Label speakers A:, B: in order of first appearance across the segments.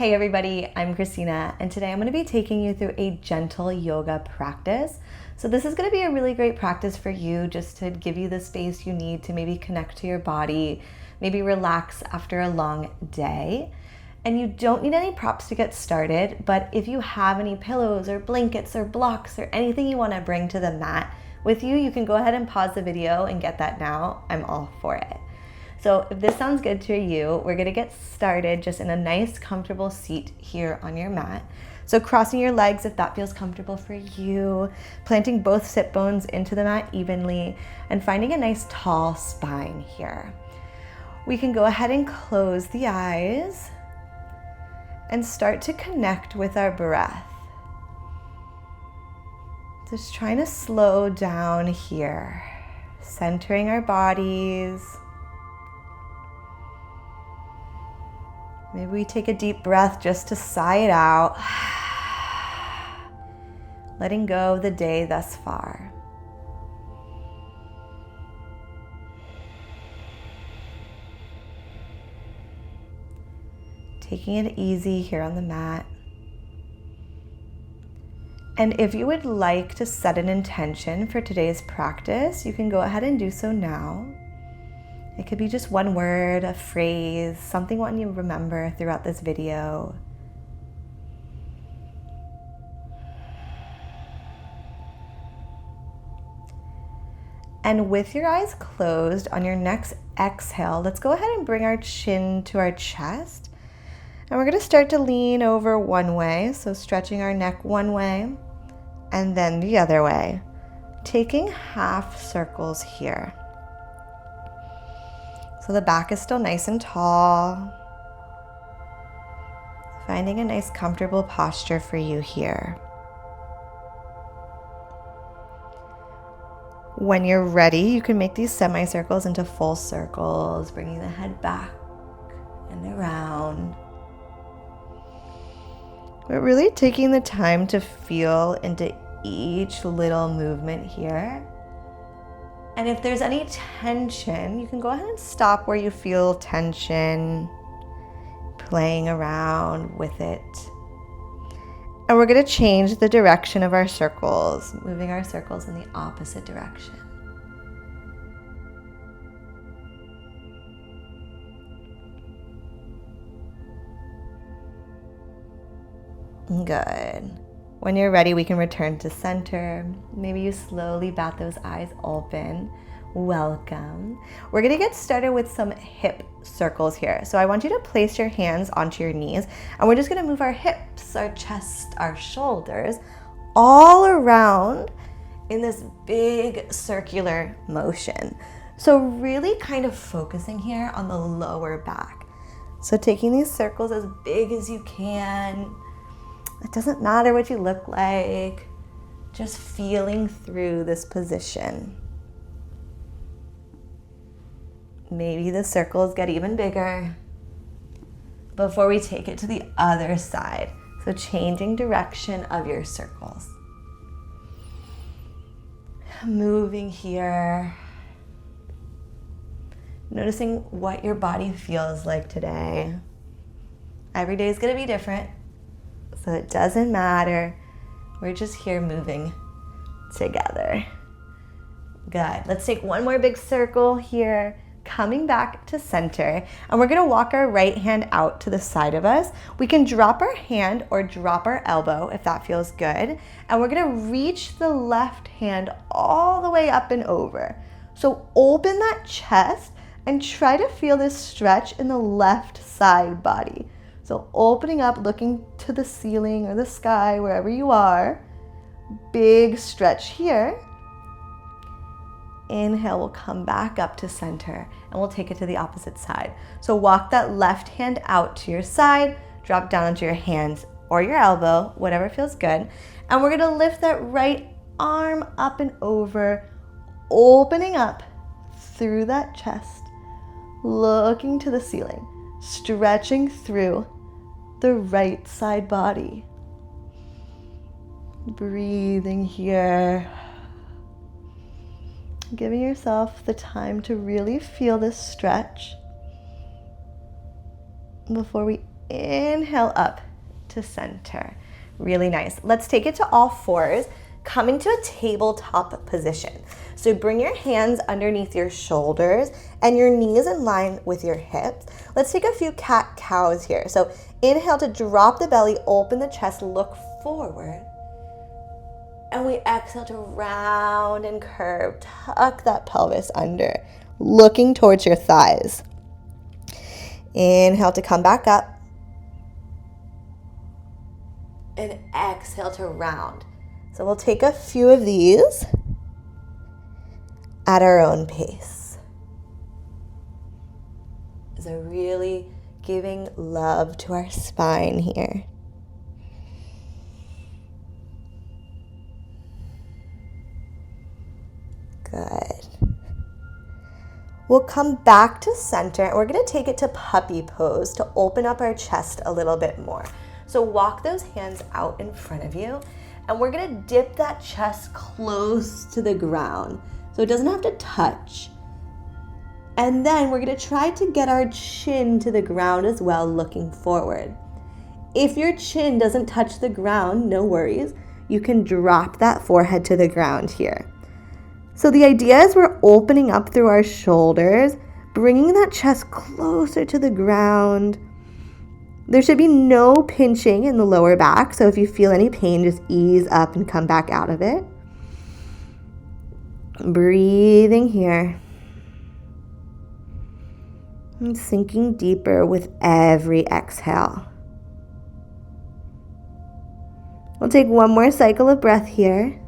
A: Hey everybody, I'm Christina, and today I'm going to be taking you through a gentle yoga practice. So this is going to be a really great practice for you just to give you the space you need to maybe connect to your body, maybe relax after a long day. And you don't need any props to get started, but if you have any pillows or blankets or blocks or anything you want to bring to the mat with you, you can go ahead and pause the video and get that now. I'm all for it. So if this sounds good to you, we're gonna get started just in a nice, comfortable seat here on your mat. So crossing your legs if that feels comfortable for you, planting both sit bones into the mat evenly, and finding a nice tall spine here. We can go ahead and close the eyes and start to connect with our breath. Just trying to slow down here, centering our bodies. Maybe we take a deep breath just to sigh it out, letting go of the day thus far. Taking it easy here on the mat. And if you would like to set an intention for today's practice, you can go ahead and do so now. It could be just one word, a phrase, something you want you to remember throughout this video. And with your eyes closed, on your next exhale, let's go ahead and bring our chin to our chest. And we're going to start to lean over one way, so stretching our neck one way and then the other way, taking half circles here. So the back is still nice and tall. Finding a nice comfortable posture for you here. When you're ready, you can make these semicircles into full circles, bringing the head back and around. But really taking the time to feel into each little movement here. And if there's any tension, you can go ahead and stop where you feel tension, playing around with it. And we're going to change the direction of our circles, moving our circles in the opposite direction. Good. When you're ready, we can return to center. Maybe you slowly bat those eyes open. Welcome. We're gonna get started with some hip circles here. So I want you to place your hands onto your knees, and we're just gonna move our hips, our chest, our shoulders all around in this big circular motion. So really kind of focusing here on the lower back. So taking these circles as big as you can. It doesn't matter what you look like, just feeling through this position. Maybe the circles get even bigger before we take it to the other side. So changing direction of your circles. Moving here. Noticing what your body feels like today. Every day is going to be different. So it doesn't matter. We're just here moving together. Good. Let's take one more big circle here, coming back to center. And we're going to walk our right hand out to the side of us. We can drop our hand or drop our elbow if that feels good. And we're going to reach the left hand all the way up and over. So open that chest and try to feel this stretch in the left side body. So opening up, looking to the ceiling or the sky, wherever you are. Big stretch here. Inhale, we'll come back up to center and we'll take it to the opposite side. So walk that left hand out to your side, drop down onto your hands or your elbow, whatever feels good. And we're gonna lift that right arm up and over, opening up through that chest, looking to the ceiling, stretching through the right side body. Breathing here. Giving yourself the time to really feel this stretch before we inhale up to center. Really nice. Let's take it to all fours, coming to a tabletop position. So bring your hands underneath your shoulders and your knees in line with your hips. Let's take a few cat-cows here. So inhale to drop the belly, open the chest, look forward. And we exhale to round and curve. Tuck that pelvis under, looking towards your thighs. Inhale to come back up. And exhale to round. So we'll take a few of these at our own pace. So really giving love to our spine here. Good. We'll come back to center and we're going to take it to puppy pose to open up our chest a little bit more. So walk those hands out in front of you and we're going to dip that chest close to the ground so it doesn't have to touch. And then we're going to try to get our chin to the ground as well, looking forward. If your chin doesn't touch the ground, no worries. You can drop that forehead to the ground here. So the idea is we're opening up through our shoulders, bringing that chest closer to the ground. There should be no pinching in the lower back, so if you feel any pain, just ease up and come back out of it. Breathing here. And sinking deeper with every exhale. We'll take one more cycle of breath here.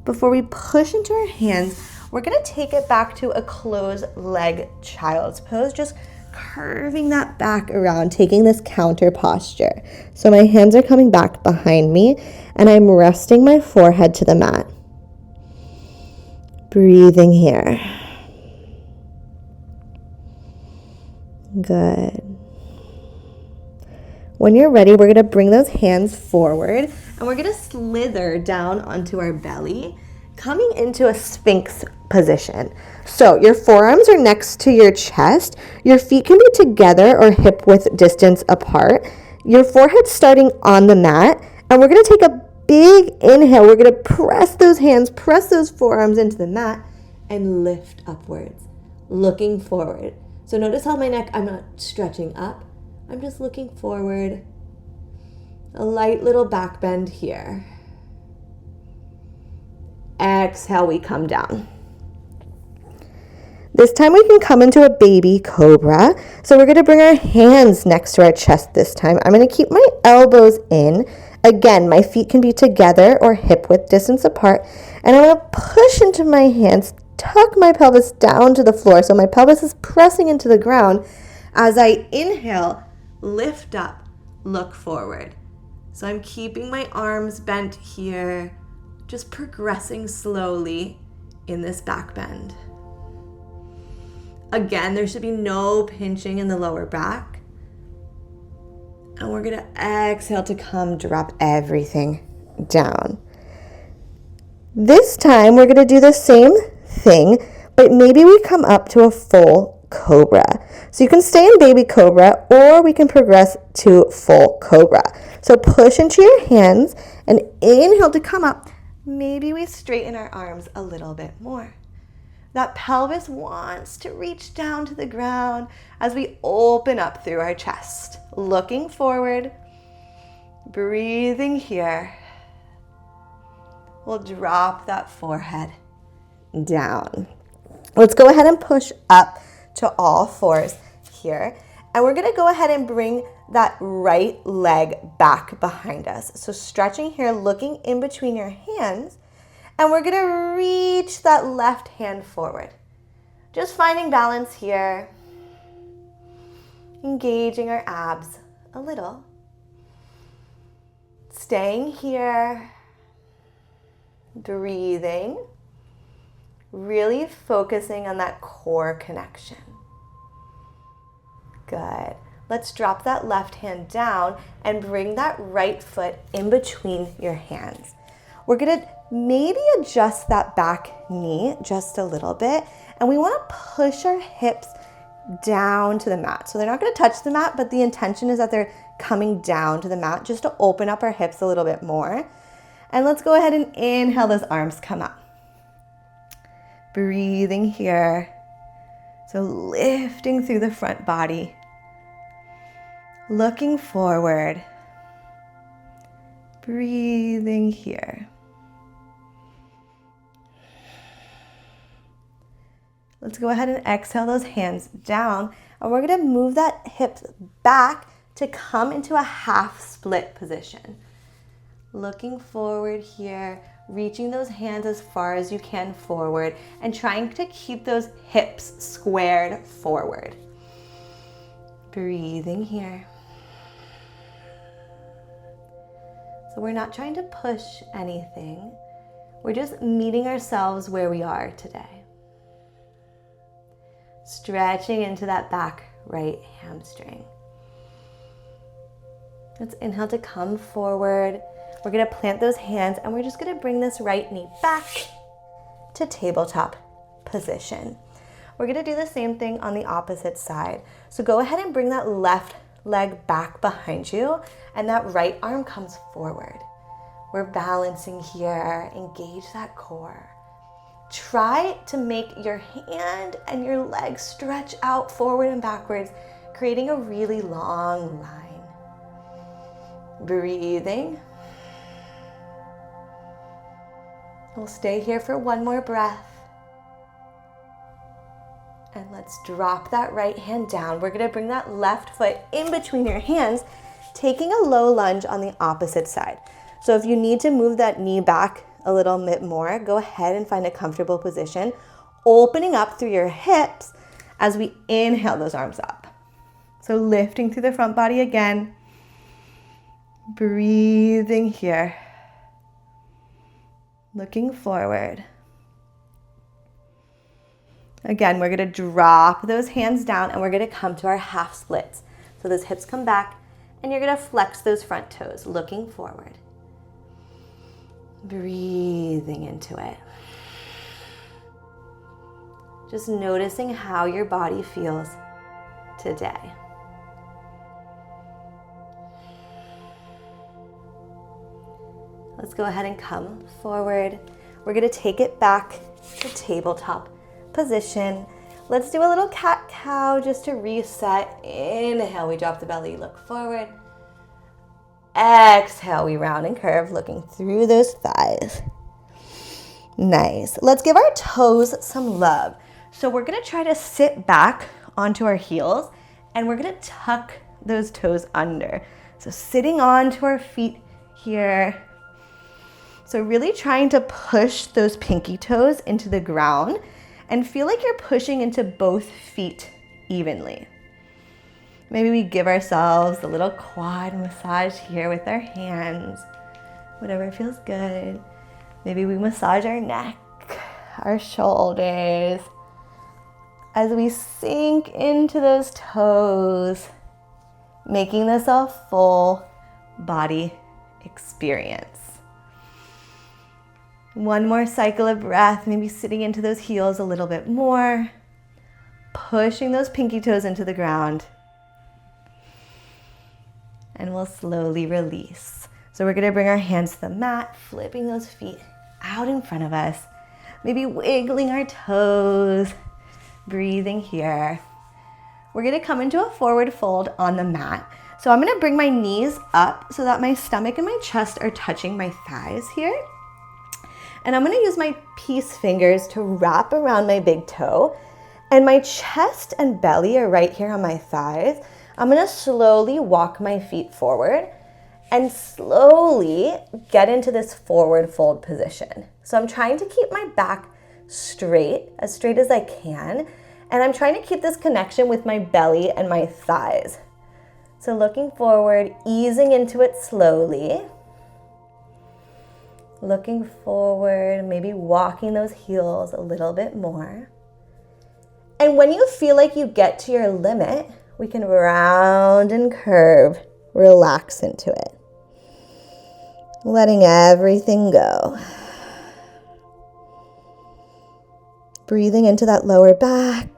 A: Before we push into our hands, we're going to take it back to a closed leg child's pose, just curving that back around, taking this counter posture. So my hands are coming back behind me and I'm resting my forehead to the mat. Breathing here. Good. When you're ready, we're going to bring those hands forward and we're going to slither down onto our belly, coming into a Sphinx position. So your forearms are next to your chest. Your feet can be together or hip width distance apart. Your forehead's starting on the mat. And we're going to take a big inhale. We're going to press those hands, press those forearms into the mat and lift upwards, looking forward. So notice how my neck, I'm not stretching up. I'm just looking forward. A light little back bend here. Exhale, we come down. This time we can come into a baby cobra. So we're going to bring our hands next to our chest this time. I'm going to keep my elbows in. Again, my feet can be together or hip width distance apart. And I'm going to push into my hands, tuck my pelvis down to the floor. So my pelvis is pressing into the ground. As I inhale, lift up, look forward. So I'm keeping my arms bent here, just progressing slowly in this back bend. Again, there should be no pinching in the lower back. And we're gonna exhale to come drop everything down. This time we're gonna do the same thing, but maybe we come up to a full cobra. So you can stay in baby cobra or we can progress to full cobra. So push into your hands and inhale to come up. Maybe we straighten our arms a little bit more. That pelvis wants to reach down to the ground as we open up through our chest. Looking forward, breathing here. We'll drop that forehead down. Let's go ahead and push up to all fours here. And we're gonna go ahead and bring that right leg back behind us. So stretching here, looking in between your hands. And we're gonna reach that left hand forward. Just finding balance here. Engaging our abs a little. Staying here. Breathing. Really focusing on that core connection. Good. Let's drop that left hand down and bring that right foot in between your hands. We're gonna maybe adjust that back knee just a little bit, and we wanna push our hips down to the mat. So they're not going to touch the mat, but the intention is that they're coming down to the mat just to open up our hips a little bit more. And let's go ahead and inhale, those arms come up. Breathing here. So lifting through the front body. Looking forward. Breathing here. Let's go ahead and exhale those hands down, and we're going to move that hips back to come into a half split position. Looking forward here, reaching those hands as far as you can forward, and trying to keep those hips squared forward. Breathing here. So we're not trying to push anything. We're just meeting ourselves where we are today. Stretching into that back right hamstring. Let's inhale to come forward. We're going to plant those hands, and we're just going to bring this right knee back to tabletop position. We're going to do the same thing on the opposite side. So go ahead and bring that left leg back behind you, and that right arm comes forward. We're balancing here. Engage that core. Try to make your hand and your leg stretch out forward and backwards, creating a really long line. Breathing. We'll stay here for one more breath. And let's drop that right hand down. We're going to bring that left foot in between your hands, taking a low lunge on the opposite side. So if you need to move that knee back a little bit more, go ahead and find a comfortable position, opening up through your hips as we inhale those arms up. So lifting through the front body again, breathing here, looking forward. Again, we're going to drop those hands down, and we're going to come to our half splits. So those hips come back, and you're going to flex those front toes, looking forward. Breathing into it. Just noticing how your body feels today. Let's go ahead and come forward. We're going to take it back to tabletop position. Let's do a little cat-cow just to reset. Inhale, we drop the belly, look forward. Exhale, we round and curve, looking through those thighs. Nice. Let's give our toes some love. So we're going to try to sit back onto our heels, and we're going to tuck those toes under. So sitting onto our feet here. So really trying to push those pinky toes into the ground and feel like you're pushing into both feet evenly. Maybe we give ourselves a little quad massage here with our hands, whatever feels good. Maybe we massage our neck, our shoulders, as we sink into those toes, making this a full body experience. One more cycle of breath, maybe sitting into those heels a little bit more, pushing those pinky toes into the ground. And we'll slowly release. So we're going to bring our hands to the mat, flipping those feet out in front of us, maybe wiggling our toes, breathing here. We're going to come into a forward fold on the mat. So I'm going to bring my knees up so that my stomach and my chest are touching my thighs here. And I'm going to use my peace fingers to wrap around my big toe, and my chest and belly are right here on my thighs. I'm going to slowly walk my feet forward and slowly get into this forward fold position. So I'm trying to keep my back straight as I can, and I'm trying to keep this connection with my belly and my thighs. So looking forward, easing into it slowly. Looking forward, maybe walking those heels a little bit more. And when you feel like you get to your limit, we can round and curve, relax into it. Letting everything go. Breathing into that lower back.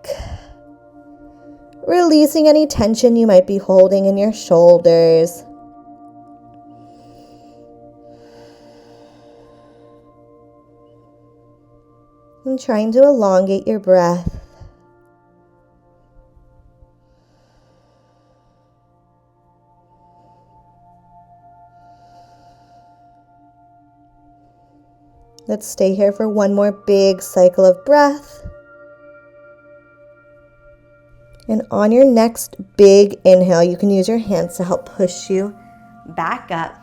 A: releasing any tension you might be holding in your shoulders. And trying to elongate your breath. Let's stay here for one more big cycle of breath. And on your next big inhale, you can use your hands to help push you back up.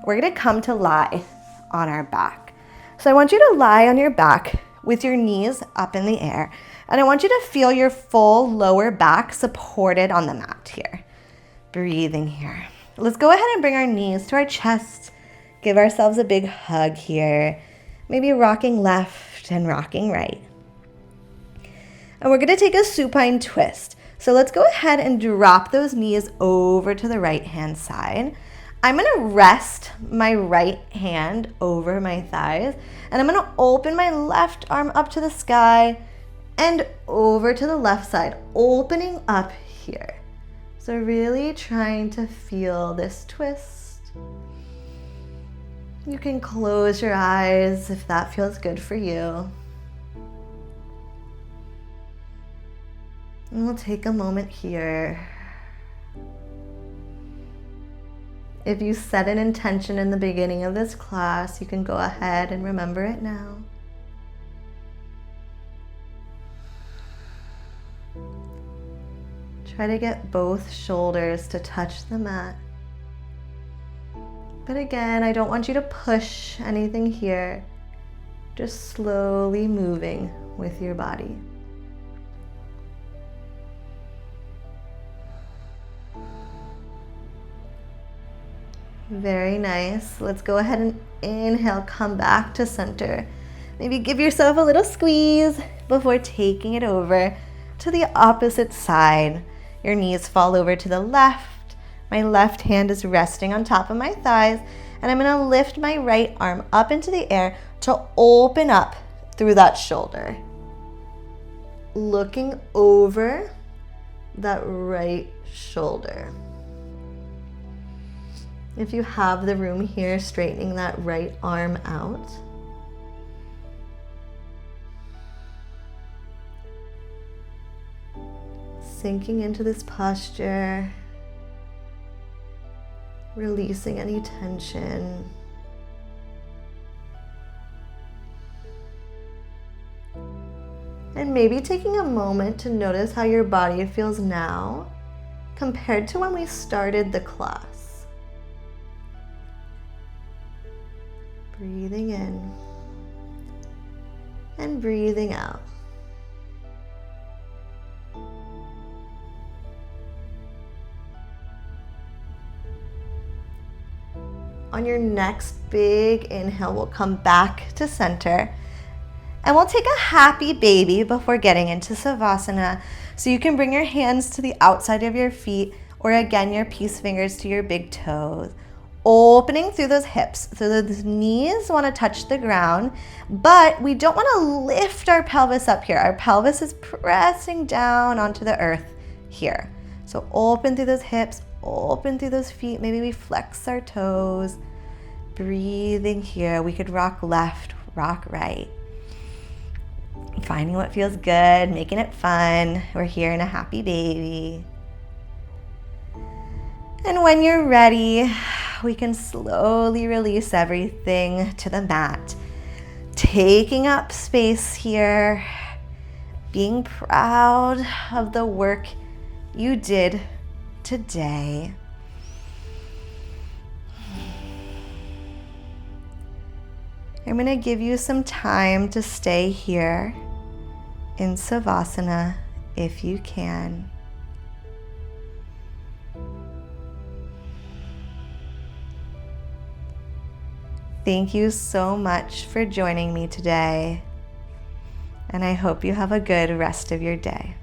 A: We're going to come to lie on our back. So I want you to lie on your back with your knees up in the air. And I want you to feel your full lower back supported on the mat here. Breathing here. Let's go ahead and bring our knees to our chest. Give ourselves a big hug here. Maybe rocking left and rocking right. And we're going to take a supine twist. So let's go ahead and drop those knees over to the right hand side. I'm going to rest my right hand over my thighs, and I'm going to open my left arm up to the sky and over to the left side, opening up here. So really trying to feel this twist. You can close your eyes if that feels good for you. And we'll take a moment here. If you set an intention in the beginning of this class, you can go ahead and remember it now. Try to get both shoulders to touch the mat. But again, I don't want you to push anything here. Just slowly moving with your body. Very nice. Let's go ahead and inhale, come back to center. Maybe give yourself a little squeeze before taking it over to the opposite side. Your knees fall over to the left. My left hand is resting on top of my thighs, and I'm going to lift my right arm up into the air to open up through that shoulder. Looking over that right shoulder. If you have the room here, straightening that right arm out. Sinking into this posture. Releasing any tension. And maybe taking a moment to notice how your body feels now compared to when we started the class. Breathing in and breathing out. On your next big inhale, we'll come back to center and we'll take a happy baby before getting into Savasana. So you can bring your hands to the outside of your feet, or again, your peace fingers to your big toes. Opening through those hips, so those knees want to touch the ground, but we don't want to lift our pelvis up here. Our pelvis is pressing down onto the earth here. So open through those hips, open through those feet. Maybe we flex our toes. Breathing here. We could rock left, rock right. Finding what feels good, making it fun. We're here in a happy baby. And when you're ready, we can slowly release everything to the mat. Taking up space here, being proud of the work you did today. I'm going to give you some time to stay here in Savasana if you can. Thank you so much for joining me today, and I hope you have a good rest of your day.